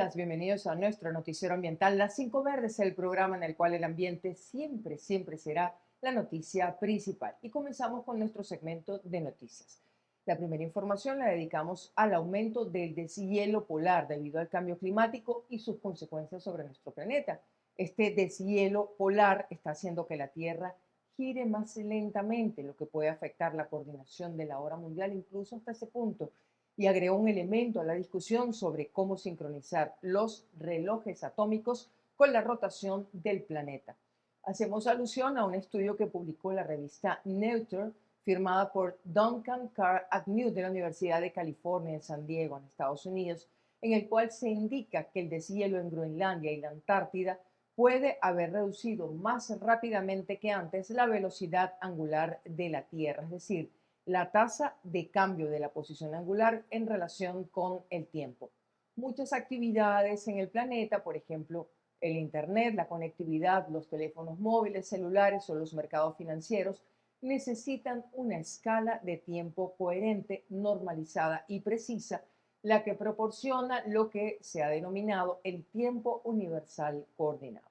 días, bienvenidos a nuestro noticiero ambiental Las 5 Verdes, el programa en el cual el ambiente siempre será la noticia principal. Y comenzamos con nuestro segmento de noticias. La primera información la dedicamos al aumento del deshielo polar debido al cambio climático y sus consecuencias sobre nuestro planeta. Este deshielo polar está haciendo que la Tierra gire más lentamente, lo que puede afectar la coordinación de la hora mundial incluso hasta ese punto, y agregó un elemento a la discusión sobre cómo sincronizar los relojes atómicos con la rotación del planeta. Hacemos alusión a un estudio que publicó la revista Nature, firmada por Duncan Carr Agnew de la Universidad de California en San Diego, en Estados Unidos, en el cual se indica que el deshielo en Groenlandia y la Antártida puede haber reducido más rápidamente que antes la velocidad angular de la Tierra, es decir, la tasa de cambio de la posición angular en relación con el tiempo. Muchas actividades en el planeta, por ejemplo, el Internet, la conectividad, los teléfonos móviles, celulares o los mercados financieros, necesitan una escala de tiempo coherente, normalizada y precisa, la que proporciona lo que se ha denominado el tiempo universal coordinado.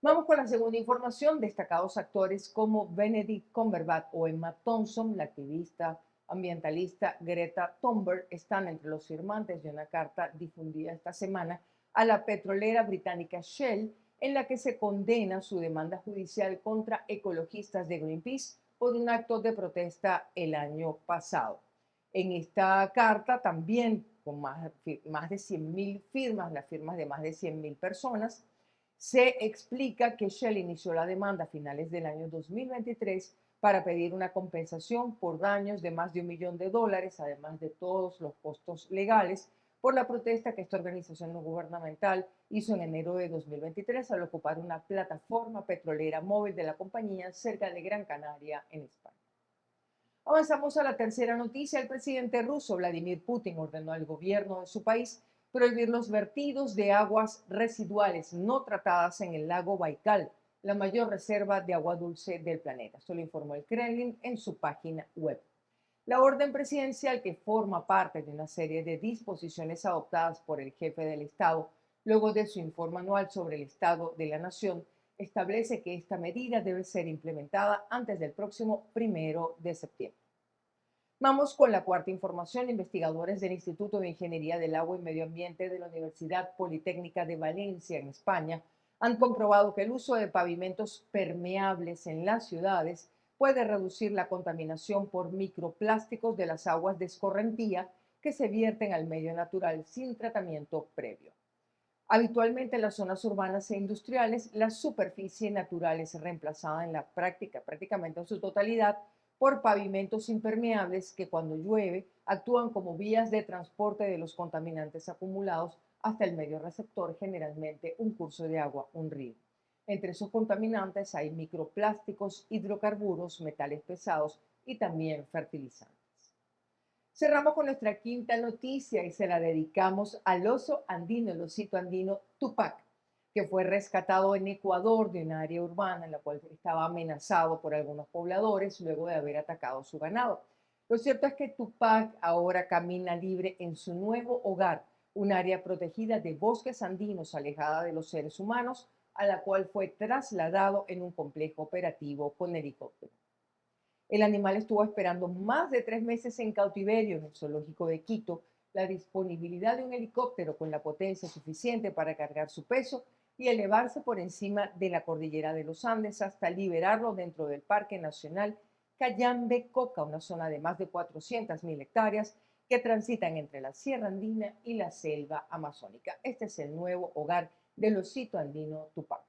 Vamos con la segunda información. Destacados actores como Benedict Cumberbatch o Emma Thompson, la activista ambientalista Greta Thunberg, están entre los firmantes de una carta difundida esta semana a la petrolera británica Shell, en la que se condena su demanda judicial contra ecologistas de Greenpeace por un acto de protesta el año pasado. En esta carta también, con más de 100.000 firmas, las firmas de más de 100.000 personas, se explica que Shell inició la demanda a finales del año 2023 para pedir una compensación por daños de más de $1 millón, además de todos los costos legales, por la protesta que esta organización no gubernamental hizo en enero de 2023 al ocupar una plataforma petrolera móvil de la compañía cerca de Gran Canaria, en España. Avanzamos a la tercera noticia. El presidente ruso Vladimir Putin ordenó al gobierno de su país prohibir los vertidos de aguas residuales no tratadas en el lago Baikal, la mayor reserva de agua dulce del planeta. Esto lo informó el Kremlin en su página web. La orden presidencial, que forma parte de una serie de disposiciones adoptadas por el jefe del Estado luego de su informe anual sobre el estado de la nación, establece que esta medida debe ser implementada antes del próximo 1 de septiembre. Vamos con la cuarta información. Investigadores del Instituto de Ingeniería del Agua y Medio Ambiente de la Universidad Politécnica de Valencia, en España, han comprobado que el uso de pavimentos permeables en las ciudades puede reducir la contaminación por microplásticos de las aguas de escorrentía que se vierten al medio natural sin tratamiento previo. Habitualmente en las zonas urbanas e industriales, la superficie natural es reemplazada en la práctica, prácticamente en su totalidad, por pavimentos impermeables que cuando llueve actúan como vías de transporte de los contaminantes acumulados hasta el medio receptor, generalmente un curso de agua, un río. Entre esos contaminantes hay microplásticos, hidrocarburos, metales pesados y también fertilizantes. Cerramos con nuestra quinta noticia y se la dedicamos al oso andino, el osito andino Tupac, que fue rescatado en Ecuador de un área urbana en la cual estaba amenazado por algunos pobladores luego de haber atacado su ganado. Lo cierto es que Tupac ahora camina libre en su nuevo hogar, un área protegida de bosques andinos alejada de los seres humanos, a la cual fue trasladado en un complejo operativo con helicóptero. El animal estuvo esperando más de 3 meses en cautiverio en el zoológico de Quito la disponibilidad de un helicóptero con la potencia suficiente para cargar su peso y elevarse por encima de la cordillera de los Andes hasta liberarlo dentro del Parque Nacional Cayambe-Coca, una zona de más de 400.000 hectáreas que transitan entre la Sierra Andina y la selva amazónica. Este es el nuevo hogar del osito andino Tupac.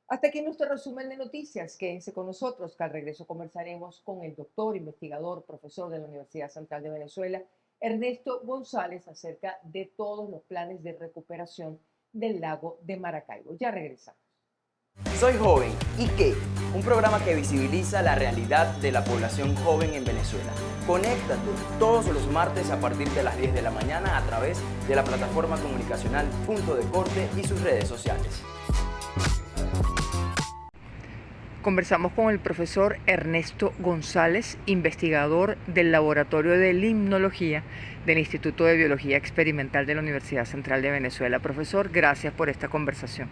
Hasta aquí nuestro resumen de noticias. Quédense con nosotros, que al regreso conversaremos con el doctor, investigador, profesor de la Universidad Central de Venezuela, Ernesto González, acerca de todos los planes de recuperación del lago de Maracaibo. Ya regresamos. Soy Joven ¿y qué? Un programa que visibiliza la realidad de la población joven en Venezuela. Conéctate todos los martes a partir de las 10 de la mañana a través de la plataforma comunicacional Punto de Corte y sus redes sociales. Conversamos con el profesor Ernesto González, investigador del Laboratorio de Limnología del Instituto de Biología Experimental de la Universidad Central de Venezuela. Profesor, gracias por esta conversación.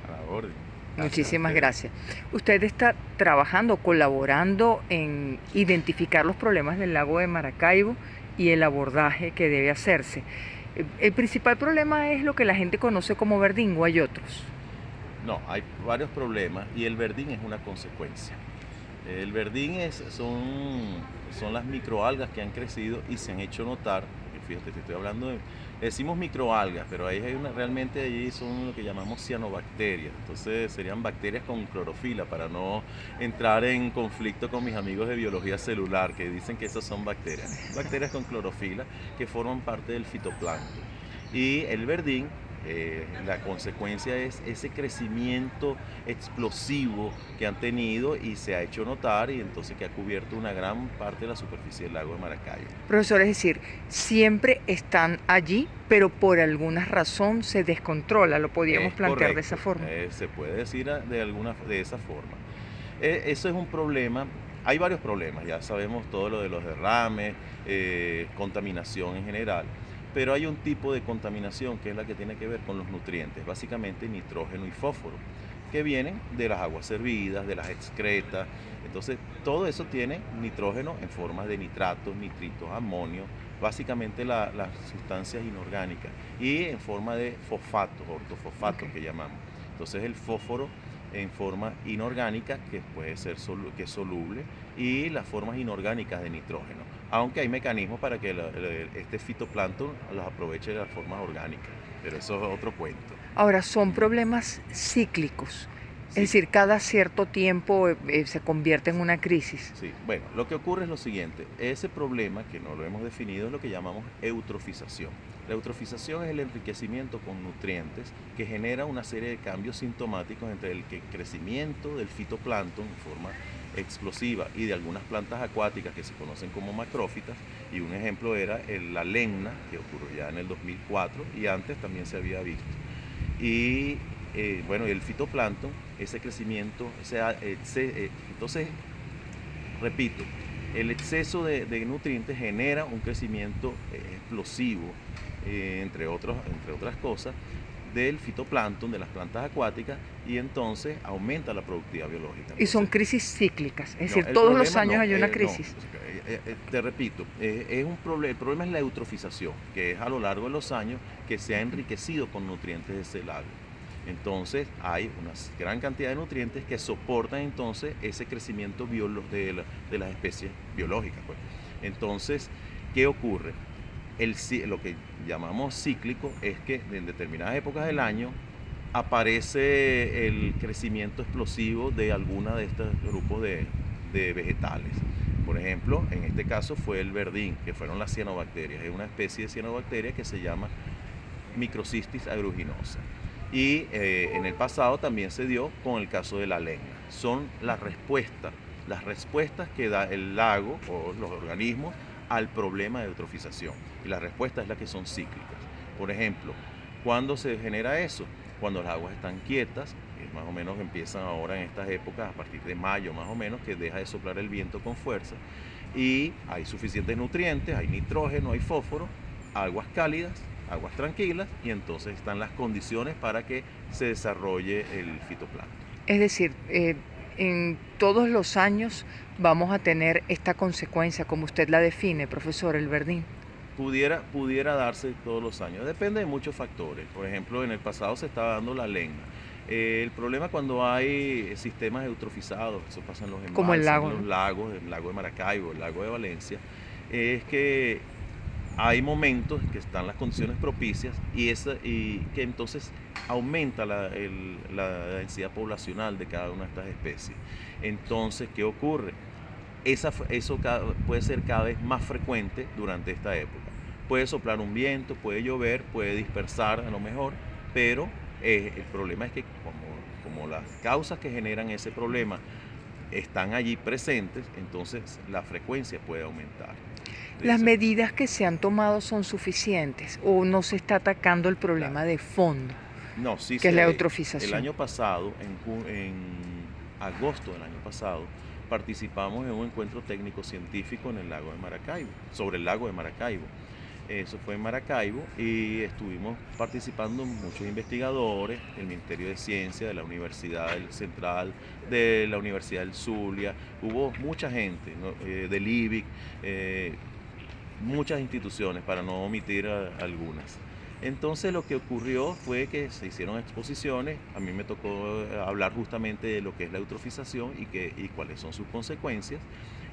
A la orden. Muchísimas gracias. Usted está trabajando, colaborando en identificar los problemas del lago de Maracaibo y el abordaje que debe hacerse. El principal problema es lo que la gente conoce como verdín, ¿o hay otros? No, hay varios problemas y el verdín es una consecuencia. El verdín son las microalgas que han crecido y se han hecho notar. Fíjate, te estoy hablando decimos microalgas, pero realmente allí son lo que llamamos cianobacterias. Entonces serían bacterias con clorofila, para no entrar en conflicto con mis amigos de biología celular que dicen que esas son bacterias. Bacterias con clorofila que forman parte del fitoplancton. Y el verdín, la consecuencia es ese crecimiento explosivo que han tenido y se ha hecho notar, y entonces que ha cubierto una gran parte de la superficie del lago de Maracaibo. Profesor, es decir, siempre están allí, pero por alguna razón se descontrola, lo podríamos plantear correcto, de esa forma. Se puede decir de esa forma. Eso es un problema. Hay varios problemas, ya sabemos todo lo de los derrames, contaminación en general. Pero hay un tipo de contaminación que es la que tiene que ver con los nutrientes, básicamente nitrógeno y fósforo, que vienen de las aguas servidas, de las excretas. Entonces, todo eso tiene nitrógeno en forma de nitratos, nitritos, amonio, básicamente las sustancias inorgánicas, y en forma de fosfatos, ortofosfatos que llamamos. Entonces, el fósforo en forma inorgánica, que puede ser que es soluble, y las formas inorgánicas de nitrógeno, aunque hay mecanismos para que este fitoplancton los aproveche de las formas orgánicas, pero eso es otro cuento. Ahora, son problemas cíclicos, Sí. es decir, cada cierto tiempo se convierte en una crisis. Sí, bueno, lo que ocurre es lo siguiente: ese problema, que no lo hemos definido, es lo que llamamos eutrofización. La eutrofización es el enriquecimiento con nutrientes que genera una serie de cambios sintomáticos entre el crecimiento del fitoplancton en forma explosiva y de algunas plantas acuáticas que se conocen como macrófitas, y un ejemplo era la lemna, que ocurrió ya en el 2004 y antes también se había visto. Y el fitoplancton, ese crecimiento, entonces, repito, el exceso de nutrientes genera un crecimiento explosivo, entre otras cosas, del fitoplancton, de las plantas acuáticas, y entonces aumenta la productividad biológica. Y son crisis cíclicas, es decir, el todos los problema años hay una crisis. Te repito, el problema es la eutrofización, que es a lo largo de los años que se ha enriquecido con nutrientes de ese lago. Entonces hay una gran cantidad de nutrientes que soportan entonces ese crecimiento de las especies biológicas, pues. Entonces, ¿qué ocurre? Lo que llamamos cíclico es que en determinadas épocas del año aparece el crecimiento explosivo de alguna de estos grupos de vegetales. Por ejemplo, en este caso fue el verdín, que fueron las cianobacterias. Es una especie de cianobacteria que se llama Microcystis aeruginosa. Y en el pasado también se dio con el caso de la lemna. Son las respuestas que da el lago o los organismos al problema de eutrofización. Y la respuesta es la que son cíclicas. Por ejemplo, ¿cuándo se genera eso? Cuando las aguas están quietas, que más o menos empiezan ahora en estas épocas, a partir de mayo más o menos, que deja de soplar el viento con fuerza, y hay suficientes nutrientes, hay nitrógeno, hay fósforo, aguas cálidas, aguas tranquilas, y entonces están las condiciones para que se desarrolle el fitoplancton. Es decir, en todos los años vamos a tener esta consecuencia, como usted la define, profesor, el verdín. Pudiera darse todos los años, depende de muchos factores. Por ejemplo, en el pasado se estaba dando la lemna. El problema cuando hay sistemas eutrofizados, eso pasa en los embalses, como el lago, en los lagos, el lago de Maracaibo, el lago de Valencia, es que hay momentos que están las condiciones propicias y que entonces aumenta la densidad poblacional de cada una de estas especies. Entonces, ¿qué ocurre? Eso puede ser cada vez más frecuente durante esta época. Puede soplar un viento, puede llover, puede dispersar a lo mejor, pero el problema es que como las causas que generan ese problema están allí presentes, entonces la frecuencia puede aumentar. ¿Las medidas que se han tomado son suficientes o no se está atacando el problema de fondo? No, sí, que es la eutrofización. El año pasado, agosto del año pasado, participamos en un encuentro técnico-científico en el lago de Maracaibo, sobre el lago de Maracaibo. Eso fue en Maracaibo y estuvimos participando muchos investigadores del Ministerio de Ciencia, de la Universidad del Central, de la Universidad del Zulia. Hubo mucha gente, ¿no? Del IBIC, muchas instituciones, para no omitir algunas. Entonces lo que ocurrió fue que se hicieron exposiciones, a mí me tocó hablar justamente de lo que es la eutrofización y cuáles son sus consecuencias,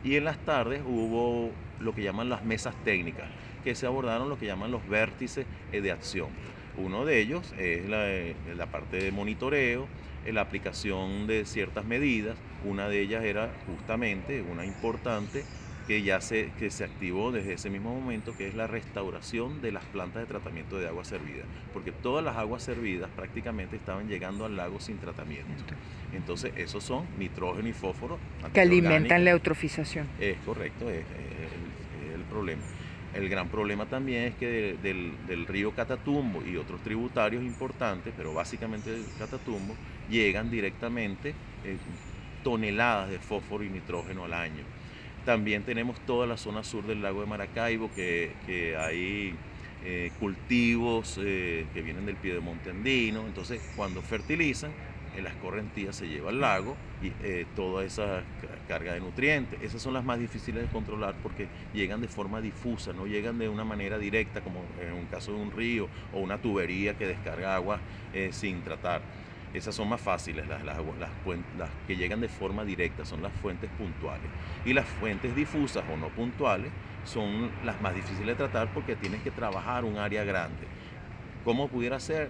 y en las tardes hubo lo que llaman las mesas técnicas, que se abordaron lo que llaman los vértices de acción. Uno de ellos es la parte de monitoreo, la aplicación de ciertas medidas. Una de ellas era justamente una importante que se activó desde ese mismo momento, que es la restauración de las plantas de tratamiento de agua servida, porque todas las aguas servidas prácticamente estaban llegando al lago sin tratamiento. Entonces esos son nitrógeno y fósforo que alimentan la eutrofización. Es correcto, es el problema. El gran problema también es que del río Catatumbo y otros tributarios importantes, pero básicamente del Catatumbo, llegan directamente toneladas de fósforo y nitrógeno al año. También tenemos toda la zona sur del lago de Maracaibo, que hay cultivos que vienen del piedemonte andino. Entonces, cuando fertilizan, la escorrentía se lleva al lago y toda esa carga de nutrientes. Esas son las más difíciles de controlar porque llegan de forma difusa, no llegan de una manera directa, como en un caso de un río o una tubería que descarga agua sin tratar. Esas son más fáciles, las que llegan de forma directa, son las fuentes puntuales. Y las fuentes difusas o no puntuales son las más difíciles de tratar porque tienes que trabajar un área grande. ¿Cómo pudiera ser?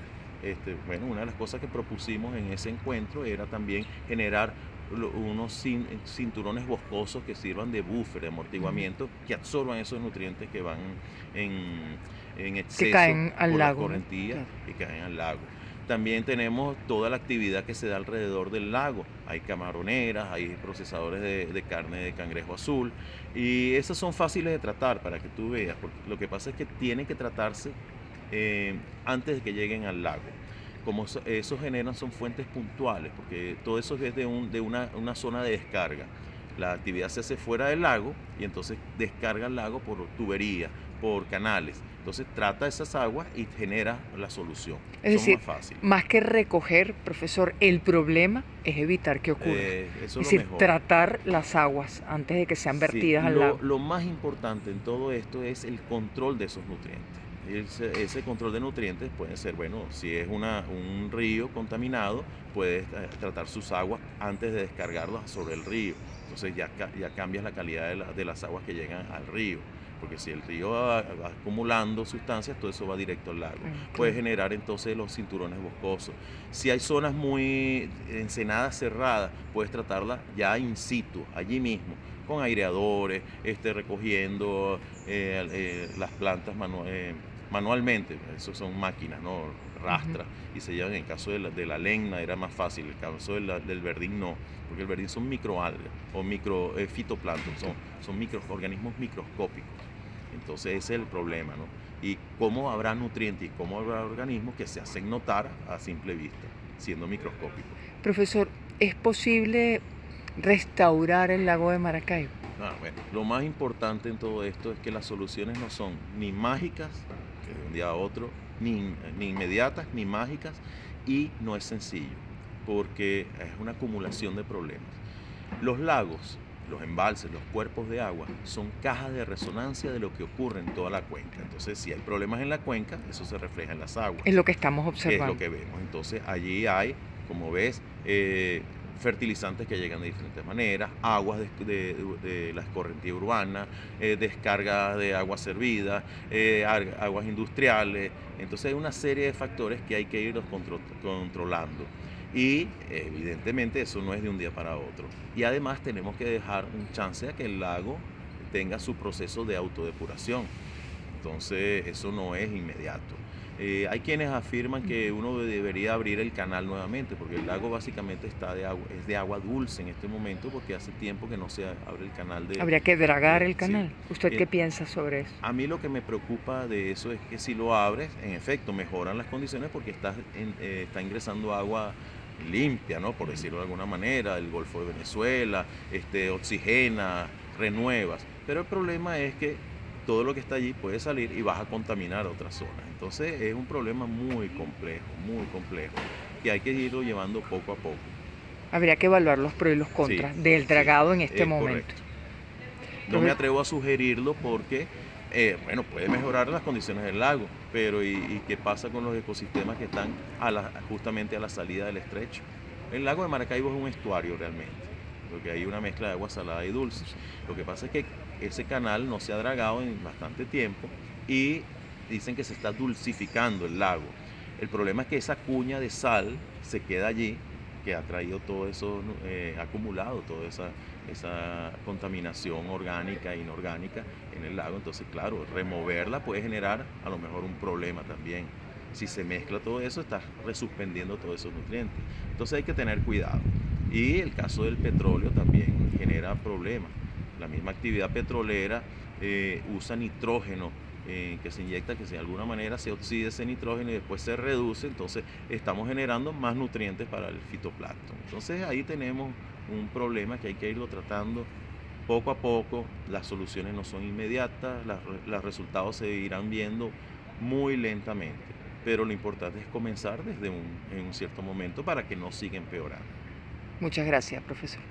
Bueno, una de las cosas que propusimos en ese encuentro era también generar unos cinturones boscosos que sirvan de buffer, de amortiguamiento, que absorban esos nutrientes que van en exceso que caen al por lago, la correntía, ¿no? y caen al lago. También tenemos toda la actividad que se da alrededor del lago. Hay camaroneras, hay procesadores de carne de cangrejo azul, y esas son fáciles de tratar para que tú veas, porque lo que pasa es que tienen que tratarse antes de que lleguen al lago. Como eso generan, son fuentes puntuales, porque todo eso es de una zona de descarga. La actividad se hace fuera del lago y entonces descarga el lago por tuberías, por canales. Entonces trata esas aguas y genera la solución. Es decir, más que recoger, profesor, el problema es evitar que ocurra. Es decir, tratar las aguas antes de que sean vertidas al lago. Lo más importante en todo esto es el control de esos nutrientes. Ese control de nutrientes puede ser, bueno, si es un río contaminado, puedes tratar sus aguas antes de descargarlas sobre el río. Entonces ya cambias la calidad de las aguas que llegan al río. Porque si el río va acumulando sustancias, todo eso va directo al lago. Puede generar entonces los cinturones boscosos. Si hay zonas muy ensenadas cerradas, puedes tratarlas ya in situ, allí mismo, con aireadores, recogiendo las plantas manualmente. Eso son máquinas, ¿no? Rastras, y se llevan. En el caso de la lengna era más fácil, en el caso del verdín no, porque el verdín son microalgas o fitoplancton, son microorganismos microscópicos. Entonces ese es el problema, ¿no? Y cómo habrá nutrientes y cómo habrá organismos que se hacen notar a simple vista, siendo microscópicos. Profesor, ¿es posible restaurar el lago de Maracaibo? Bueno, lo más importante en todo esto es que las soluciones no son ni mágicas, que de un día a otro, ni inmediatas, ni mágicas, y no es sencillo, porque es una acumulación de problemas. Los lagos, los embalses, los cuerpos de agua son cajas de resonancia de lo que ocurre en toda la cuenca. Entonces, si hay problemas en la cuenca, eso se refleja en las aguas. Es lo que estamos observando. Es lo que vemos. Entonces, allí hay, como ves, fertilizantes que llegan de diferentes maneras, aguas de la escorrentía urbana, descarga de agua servida, aguas industriales. Entonces hay una serie de factores que hay que irlos controlando. Y evidentemente eso no es de un día para otro. Y además tenemos que dejar un chance a que el lago tenga su proceso de autodepuración. Entonces eso no es inmediato. Hay quienes afirman que uno debería abrir el canal nuevamente, porque el lago básicamente es de agua dulce en este momento, porque hace tiempo que no se abre el canal de... Habría que dragar el canal. Sí. ¿Usted qué piensa sobre eso? A mí lo que me preocupa de eso es que si lo abres, en efecto, mejoran las condiciones porque está ingresando agua limpia, ¿no? Por decirlo de alguna manera, el Golfo de Venezuela, oxigena, renuevas. Pero el problema es que todo lo que está allí puede salir y vas a contaminar a otras zonas. Entonces es un problema muy complejo, que hay que irlo llevando poco a poco. Habría que evaluar los pros y los contras del dragado en este momento. Correcto. No me atrevo a sugerirlo porque, bueno, puede mejorar las condiciones del lago, pero ¿y qué pasa con los ecosistemas que están justamente a la salida del estrecho? El lago de Maracaibo es un estuario realmente, porque hay una mezcla de agua salada y dulce. Lo que pasa es que ese canal no se ha dragado en bastante tiempo y dicen que se está dulcificando el lago. El problema es que esa cuña de sal se queda allí, que ha traído todo eso, acumulado toda esa contaminación orgánica e inorgánica en el lago. Entonces, claro, removerla puede generar a lo mejor un problema también. Si se mezcla todo eso, estás resuspendiendo todos esos nutrientes. Entonces hay que tener cuidado. Y el caso del petróleo también genera problemas. La misma actividad petrolera usa nitrógeno que se inyecta, que de alguna manera se oxida ese nitrógeno y después se reduce, entonces estamos generando más nutrientes para el fitoplancton. Entonces ahí tenemos un problema que hay que irlo tratando poco a poco. Las soluciones no son inmediatas, los resultados se irán viendo muy lentamente, pero lo importante es comenzar desde en un cierto momento para que no siga empeorando. Muchas gracias, profesor.